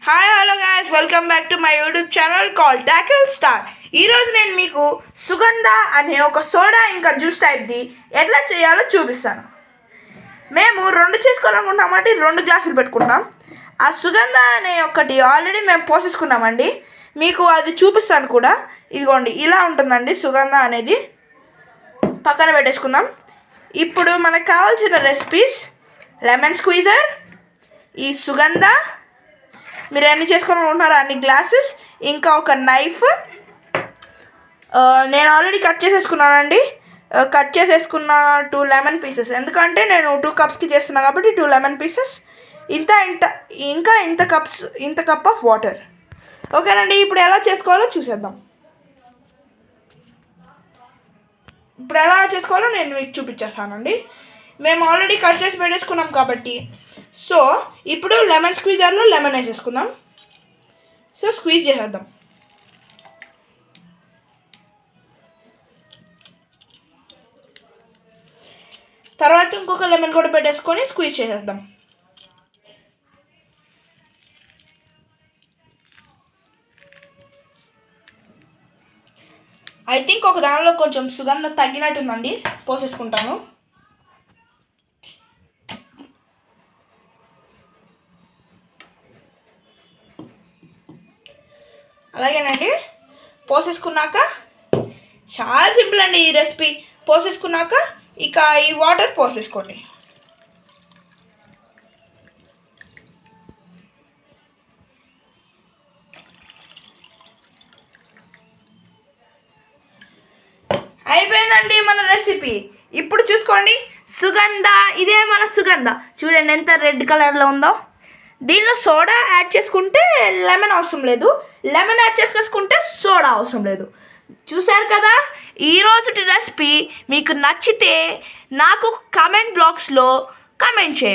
Hi hello guys, welcome back to my YouTube channel call tackle star. ఈరోజు నేను మీకు సుగంధ అనే ఒక సోడా ఇంకా జ్యూస్ టైప్ది ఎట్లా చేయాలో చూపిస్తాను. మేము 2 చేసుకోవాలనుకుంటున్నామంటే 2 గ్లాసులు పెట్టుకున్నాం. ఆ సుగంధ అనే ఒకటి ఆల్రెడీ మేము పోసేసుకున్నామండి. మీకు అది చూపిస్తాను కూడా. ఇదిగోండి, ఇలా ఉంటుందండి సుగంధ అనేది. పక్కన పెట్టేసుకుందాం. ఇప్పుడు మనకు కావాల్సిన రెసిపీస్: లెమన్ స్క్వీజర్, ఈ సుగంధ, మీరు ఎన్ని చేసుకోవాలనుకుంటున్నారో అన్ని గ్లాసెస్, ఇంకా ఒక నైఫ్. నేను ఆల్రెడీ కట్ చేసేసుకున్నానండి. కట్ చేసేసుకున్న 2 లెమన్ పీసెస్, ఎందుకంటే నేను 2 కప్స్కి చేస్తున్నాను కాబట్టి 2 లెమన్ పీసెస్. ఇంత కప్ ఆఫ్ వాటర్. ఓకేనండి, ఇప్పుడు ఎలా చేసుకోవాలో చూసేద్దాం. ఇప్పుడు ఎలా చేసుకోవాలో నేను మీకు చూపించేస్తానండి. మేము ఆల్రెడీ కట్ చేసి పెట్టేసుకున్నాం కాబట్టి. సో ఇప్పుడు లెమన్ స్క్వీజర్లో లెమన్ వేసేసుకుందాం. సో స్క్వీజ్ చేసేద్దాం. తర్వాత ఇంకొక లెమన్ కూడా పెట్టేసుకొని స్క్వీజ్ చేసేద్దాం. ఐ థింక్ ఒక దానిలో కొంచెం సుగంధం తగ్గినట్టుందండి, పోసేసుకుంటాను. అలాగేనండి, పోసేసుకున్నాక చాలా సింపుల్ అండి ఈ రెసిపీ. పోసేసుకున్నాక ఇక ఈ వాటర్ పోసేసుకోండి. అయిపోయిందండి మన రెసిపీ. ఇప్పుడు చూసుకోండి, సుగంధ, ఇదే మన సుగంధ. చూడండి ఎంత రెడ్ కలర్లో ఉందో. దీనిలో సోడా యాడ్ చేసుకుంటే లెమన్ అవసరం లేదు, లెమన్ యాడ్ చేసుకుంటే సోడా అవసరం లేదు. చూశారు కదా, ఈరోజు రెసిపీ మీకు నచ్చితే నాకు కామెంట్ బాక్స్లో కామెంట్ చేయండి.